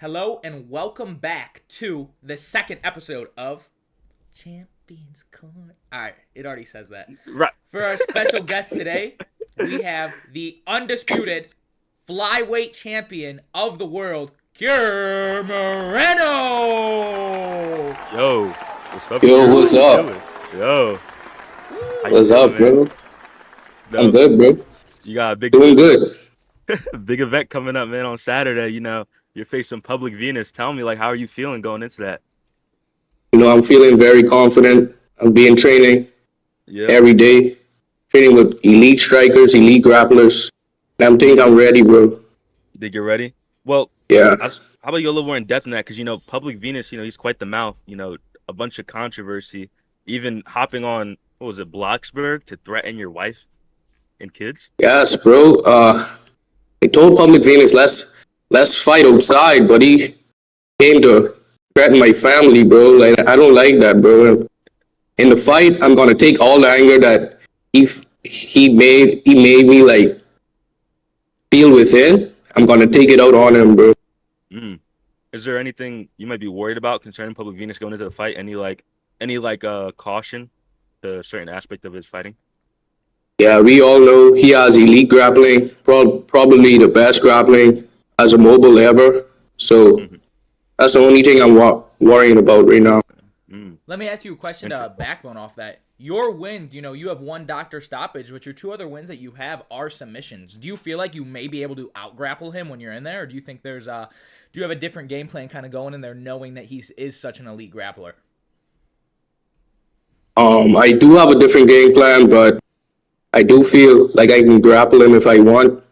Hello and welcome back to the second episode of Champions Corner. Alright, it already says that. Right. For our special guest today, we have the undisputed flyweight champion of the world, Kure Moreno! Yo, what's up? Yo, Kure? what's How you up? feeling? Yo, how you What's feeling, up, man? bro? I'm No, good, bro. you got a big Doing good. big event coming up, man, on Saturday. You're facing Public Venus. Tell me, like, how are you feeling going into that? I'm feeling very confident. I've been training Yeah, every day, training with elite strikers, elite grapplers. And I'm thinking I'm ready, bro. think you're ready? Well, Yeah. how about you go a little more in depth in that? Because Public Venus, he's quite the mouth. A bunch of controversy, even hopping on what was it, Bloxburg to threaten your wife and kids. Yes, bro. I told Public Venus let's fight outside, but he came to threaten my family, bro. Like I don't like that, bro. In the fight, I'm gonna take all the anger that he made me like feel within. I'm gonna take it out on him, bro. Mm. Is there anything you might be worried about concerning Public Venus going into the fight? Any caution to a certain aspect of his fighting? Yeah, we all know he has elite grappling, probably the best grappling as a mobile ever. So Hmm. that's the only thing I'm worrying about right now. Mm. Let me ask you a question to Interesting. backbone off that. Your win, you have one doctor stoppage, but your two other wins that you have are submissions. Do you feel like you may be able to out-grapple him when you're in there, or do you think do you have a different game plan kind of going in there knowing that is such an elite grappler? I do have a different game plan, but I do feel like I can grapple him if I want,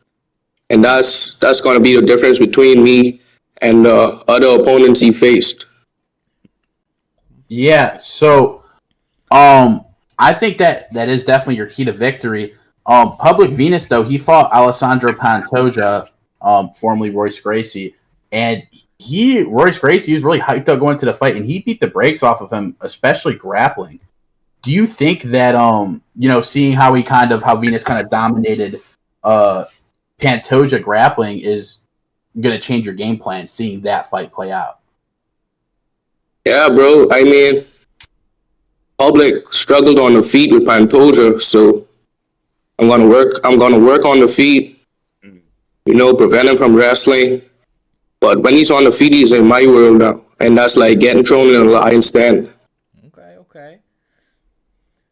and that's gonna be the difference between me and the other opponents he faced. Yeah, so I think that is definitely your key to victory. Public Venus though, he fought Alessandro Pantoja, formerly Royce Gracie, and Royce Gracie was really hyped up going to the fight, and he beat the brakes off of him, especially grappling. Do you think that seeing how Venus kind of dominated Pantoja grappling is gonna change your game plan, seeing that fight play out? Yeah, bro. I mean, Public struggled on the feet with Pantoja, so I'm gonna work. I'm gonna work on the feet. Mm. Prevent him from wrestling. But when he's on the feet, he's in my world now, and that's like getting thrown in a lion's den. Okay.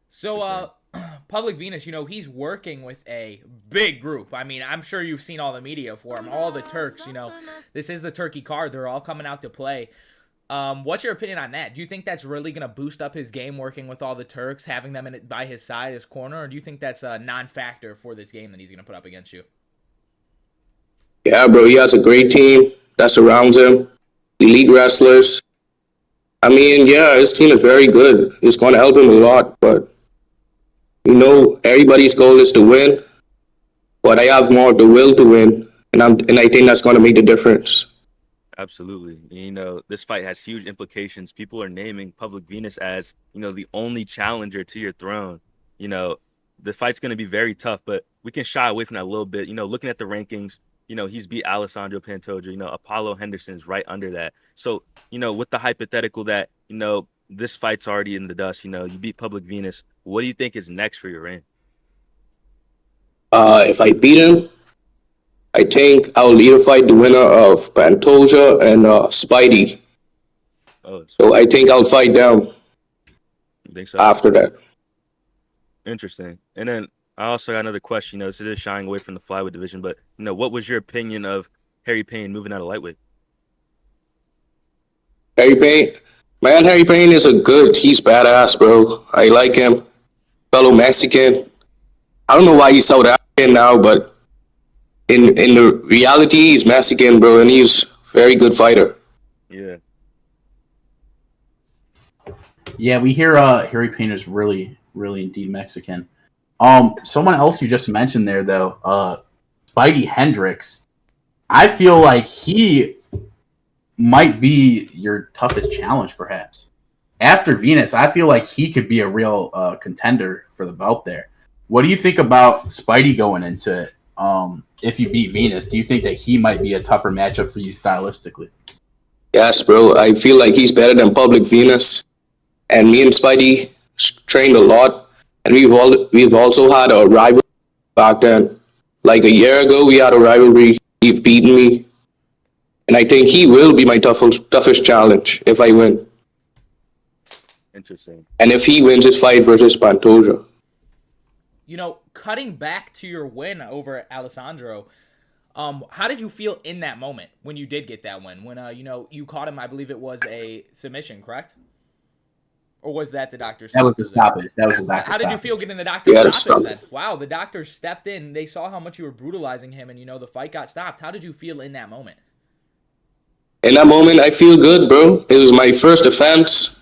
So, Public Venus, he's working with a big group. I mean, I'm sure you've seen all the media for him. All the Turks, this is the Turkey card. They're all coming out to play. What's your opinion on that? Do you think that's really going to boost up his game working with all the Turks, having them by his side, his corner? Or do you think that's a non-factor for this game that he's going to put up against you? Yeah, bro. He has a great team that surrounds him. Elite wrestlers. I mean, yeah, his team is very good. It's going to help him a lot, but everybody's goal is to win. But I have more the will to win, and I think that's going to make the difference. Absolutely. This fight has huge implications. People are naming Public Venus as, the only challenger to your throne. The fight's going to be very tough, but we can shy away from that a little bit. Looking at the rankings, he's beat Alessandro Pantoja. Apollo Henderson's right under that. So, with the hypothetical that, this fight's already in the dust, you beat Public Venus. What do you think is next for your reign? If I beat him, I think I'll either fight the winner of Pantoja and Spidey. Oh, So I think I'll fight them you think so? after that. Interesting. And then I also got another question. This is shying away from the flyweight division, but what was your opinion of Harry Payne moving out of lightweight? Harry Payne, man, Harry Payne he's badass, bro. I like him. Fellow Mexican. I don't know why he's South African now, but in the reality, he's Mexican, bro, and he's a very good fighter. Yeah. Yeah, we hear Harry Payne is really, really indeed Mexican. Someone else you just mentioned there though, Spidey Hendricks. I feel like he might be your toughest challenge, perhaps. After Venus, I feel like he could be a real contender for the belt there. What do you think about Spidey going into it? If you beat Venus, do you think that he might be a tougher matchup for you stylistically? Yes, bro. I feel like he's better than Public Venus. And me and Spidey trained a lot. And we've also had a rivalry back then. Like a year ago, we had a rivalry. He's beaten me. And I think he will be my toughest challenge if I win. Interesting. And if he wins his fight versus Pantoja. You know, cutting back to your win over Alessandro, how did you feel in that moment when you did get that win? When you know, you caught him, I believe it was a submission, correct? Or was that the doctor's That was stoppage? the stoppage. That was the doctor's How did you stoppage. feel getting the doctor's Yeah, the stoppage then? stoppage. Wow, the doctor stepped in. They saw how much you were brutalizing him, and you know the fight got stopped. How did you feel in that moment? In that moment, I feel good, bro. It was my first offense.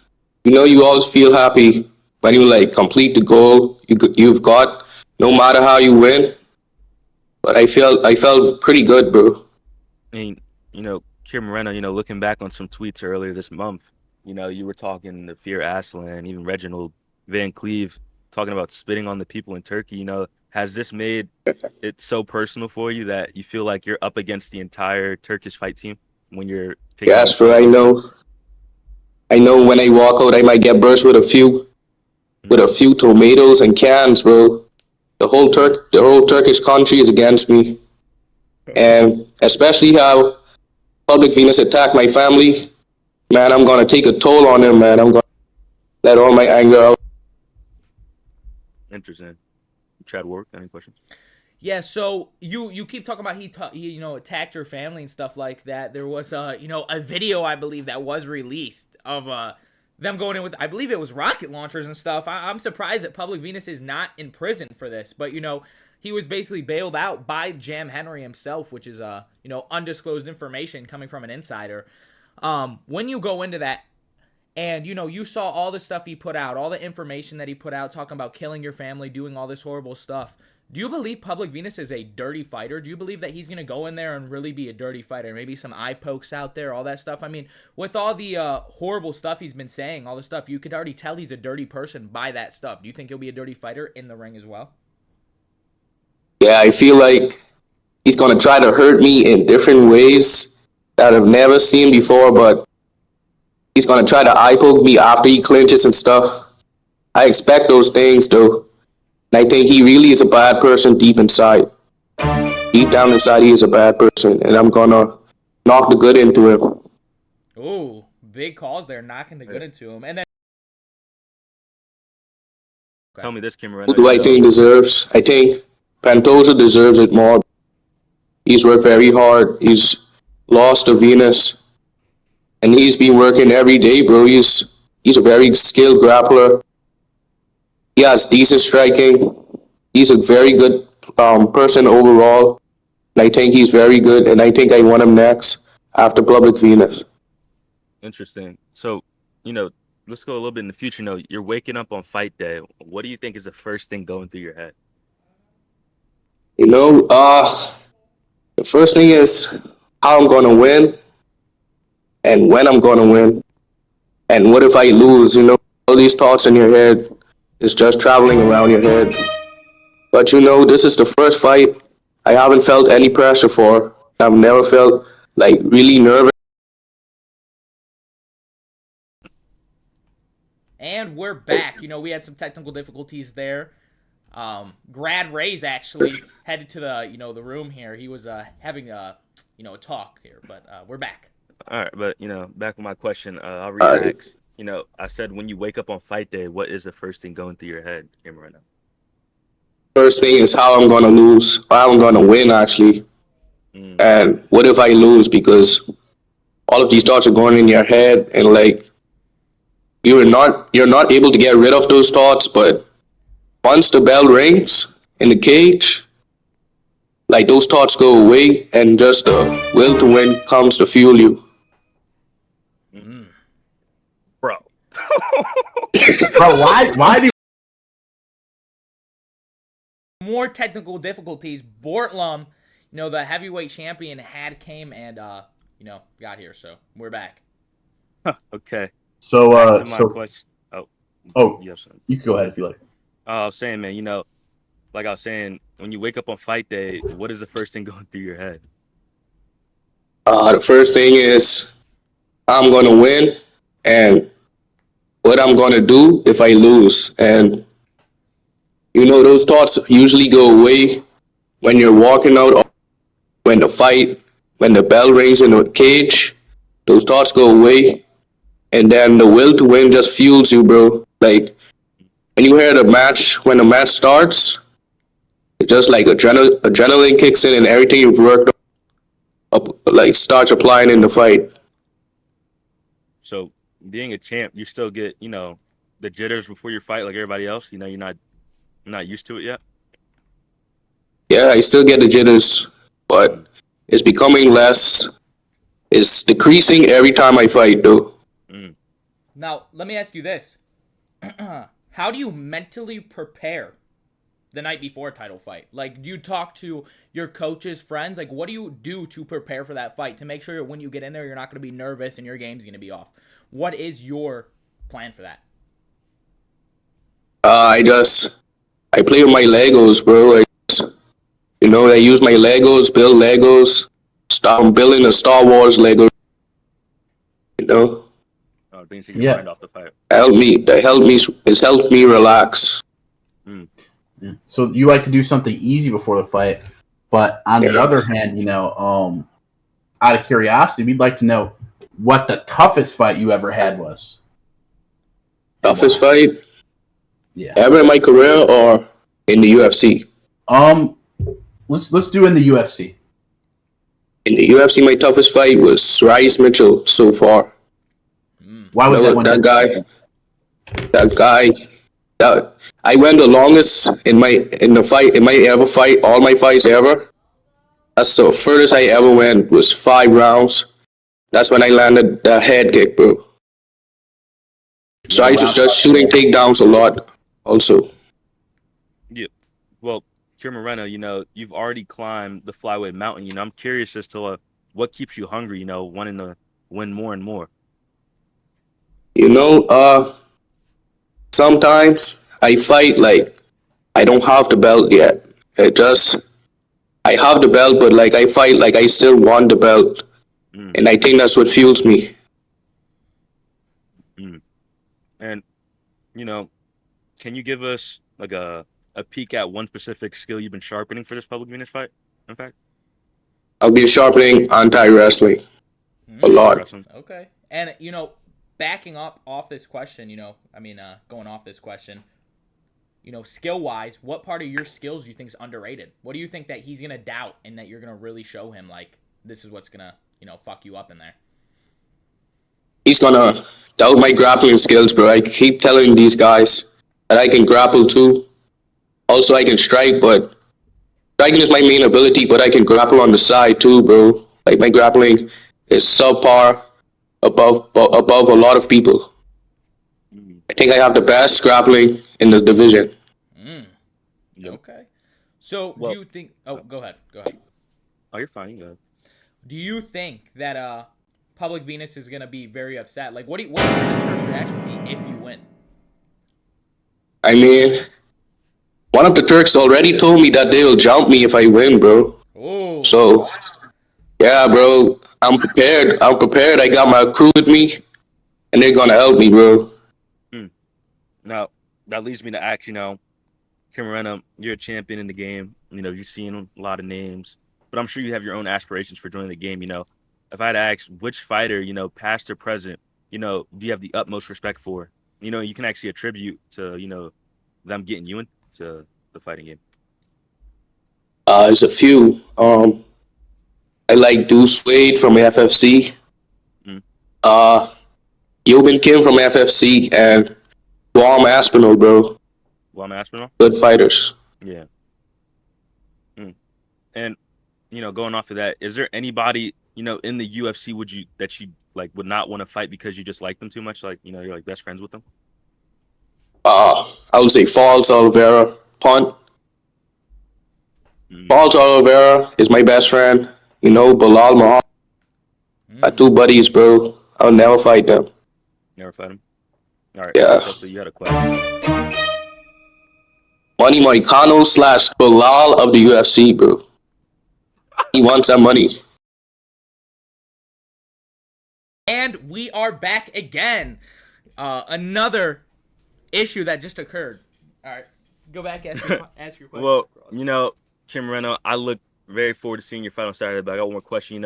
You know, you always feel happy when you like complete the goal you've got, no matter how you win. But I felt pretty good, bro. I mean, Kure Moreno, looking back on some tweets earlier this month, you were talking to Fear Aslan, even Reginald Van Cleve, talking about spitting on the people in Turkey. Has this made it so personal for you that you feel like you're up against the entire Turkish fight team when you're taking on Yes, these bro. fights? I know. When I walk out, I might get burst with Mhm. a few tomatoes and cans, bro. The whole Turkish country is against me, and especially how Public Venus attacked my family. Man, I'm gonna take a toll on him, man. I'm gonna let all my anger out. Interesting. Chad Warwick, any questions? Yeah, so you keep talking about he you know attacked your family and stuff like that. There was you know a video I believe that was released of them going in with I believe it was rocket launchers and stuff. I'm surprised that Public Venus is not in prison for this, but you know he was basically bailed out by Jam Henry himself, which is you know undisclosed information coming from an insider. When you go into that and you know, you saw all the stuff he put out, all the information that he put out, talking about killing your family, doing all this horrible stuff. Do you believe Public Venus is a dirty fighter? Do you believe that he's gonna go in there and really be a dirty fighter? Maybe some eye pokes out there, all that stuff. I mean, with all the horrible stuff he's been saying, all the stuff, you could already tell he's a dirty person by that stuff. Do you think he'll be a dirty fighter in the ring as well? Yeah, I feel like he's gonna try to hurt me in different ways that I've never seen before, but he's gonna try to eye poke me after he clinches and stuff. I expect those things though. And I think he really is a bad person deep inside. Deep down inside, he is a bad person, and I'm gonna knock the good into him. Ooh, big calls there, knocking the Yeah. good into him. And then Tell me this, Kim Who Moreno. do I think deserves? I think Pantoja deserves it more. He's worked very hard. He's lost to Venus, and he's been working every day, bro. He's a very skilled grappler. He has decent striking. He's a very good person overall. And I think he's very good, and I think I want him next after Public Venus. Interesting. So, you know, let's go a little bit in the future. You're waking up on fight day. What do you think is the first thing going through your head? You know, the first thing is how I'm gonna win and when I'm gonna win and what if I lose. You know, all these thoughts in your head is just traveling around your head. But you know, this is the first fight I haven't felt any pressure for. I've never felt like really nervous. And we're back. You know, we had some technical difficulties there. Grad Ray's actually headed to the you know the room here. He was having a you know a talk here, but we're back. All right, but back with my question. I'll All right. re-ask. I said when you wake up on fight day, what is the first thing going through your head, Kim, right now? First thing is how I'm gonna lose, how I'm gonna win actually, Mm, and what if I lose because all of these thoughts are going in your head and like you're not able to get rid of those thoughts, but once the bell rings in the cage, like those thoughts go away and just the will to win comes to fuel you. Mm. bro. Bro, why do More technical difficulties. Bortlum, you know the heavyweight champion, had came and you know got here, so we're back. Okay. so Back to my so question. Oh, oh yes. Sir. you can go ahead if you like. I was saying, man. Like I was saying, when you wake up on fight day, what is the first thing going through your head? The first thing is I'm gonna win and what I'm gonna do if I lose. And those thoughts usually go away when you're walking out, or when the fight, when the bell rings in the cage. Those thoughts go away, and then the will to win just fuels you, bro. Like when you hear when the match starts, it's just like adrenaline kicks in, and everything you've worked up like starts applying in the fight. So being a champ, you still get, the jitters before your fight like everybody else. You're not used to it yet. Yeah, I still get the jitters, Mm. but it's becoming less. It's decreasing every time I fight, though. Mm. Now, let me ask you this. How do you mentally prepare the night before a title fight? Like, do you talk to your coaches, friends? Like, what do you do to prepare for that fight to make sure when you get in there, you're not going to be nervous and your game's going to be off? What is your plan for that? I play with my Legos, bro. I use my Legos, build Legos. I'm building a Star Wars Lego. You know, Oh, things take your Yeah. mind off the fight. it's helped me relax. Mm. Yeah. So you like to do something easy before the fight, but on the Yeah. other hand, out of curiosity, we'd like to know what the toughest fight you ever had was. Toughest fight Yeah. ever in my career or in the UFC? Let's do in the UFC. In the UFC, my toughest fight was Rice Mitchell so far. Why was that one? That guy, that I went the longest in the fight in my ever fight, all my fights ever. That's the furthest I ever went was 5 rounds. That's when I landed the head kick, bro. So I was just shooting takedowns a lot, also. Yeah. Well, Kure Moreno, you've already climbed the flyweight mountain. I'm curious as to what keeps you hungry, wanting to win more and more. You know, sometimes I fight like I don't have the belt yet. I have the belt, but like I fight like I still want the belt, Mm. and I think that's what fuels me. Mm. And, can you give us like a peek at one specific skill you've been sharpening for this public Venus fight? In fact, I'll be sharpening anti-wrestling a lot. wrestling. Okay. And, backing up off this question, going off this question, skill-wise, what part of your skills do you think is underrated? What do you think that he's going to doubt and that you're going to really show him, like, this is what's going to, fuck you up in there? He's gonna doubt my grappling skills, bro. I keep telling these guys that I can grapple too. Also, I can strike, but striking is my main ability, but I can grapple on the side too, bro. Like my grappling is subpar above a lot of people. Mm. I think I have the best grappling in the division. Yep. Okay. So, Well, do you think... Oh, go ahead. Go ahead. Oh, you're fine. You go. Do you think that Public Venus is going to be very upset? Like, what do you think the Turks' reaction will be if you win? I mean, one of the Turks already told me that they'll jump me if I win, bro. Oh. So, yeah, bro, I'm prepared. I got my crew with me, and they're gonna help me, bro. Now, that leads me to ask, Kure Moreno, you're a champion in the game. You've seen a lot of names, but I'm sure you have your own aspirations for joining the game. If I had to ask which fighter, past or present, do you have the utmost respect for? You can actually attribute to, them getting you into the fighting game. There's a few. I like Deuce Wade from FFC. Mm. Yobin Kim from FFC, and Guam Aspinall, bro. Guam Aspinall? Good fighters. Yeah. And, going off of that, is there anybody, in the UFC that you like would not want to fight because you just like them too much? Like, you're like best friends with them? I would say Falls Oliveira, Punt. Falls Oliveira is my best friend. Bilal Muhammad. My two buddies, bro. I'll never fight them. Never fight him? All right. Yeah. So you had a question. Money Moicano / Bilal of the UFC, bro. He wants that money. And we are back again. Another issue that just occurred. All right, go back, ask your question. Well, Kim Moreno, I look very forward to seeing your fight on Saturday, but I got one more question,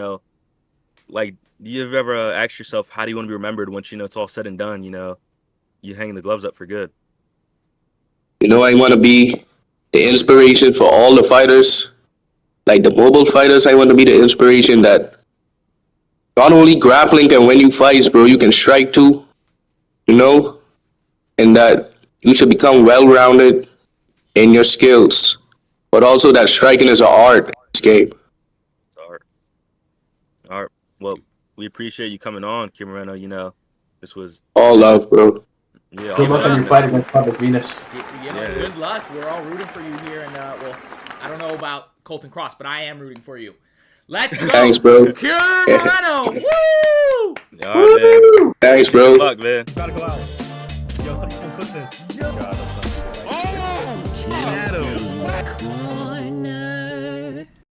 like, do you ever ask yourself, how do you want to be remembered once, it's all said and done, you hang the gloves up for good? I want to be the inspiration for all the fighters, like the mobile fighters. I want to be the inspiration that not only grappling can win you fights, bro, you can strike too, and that you should become well-rounded in your skills, but also that striking is an art in this game. All right. Well, we appreciate you coming on, Kim Moreno. This was All love, bro. Yeah. Good luck on your fight against Public Venus. Good luck. We're all rooting for you here, and well, I don't know about Colton Cross, but I am rooting for you. Let's go. Thanks, bro. Kure Moreno. Woo! All right, man. Thanks, bro. Good luck, man. Gotta go out. Yo, someone clip this. Yo. God,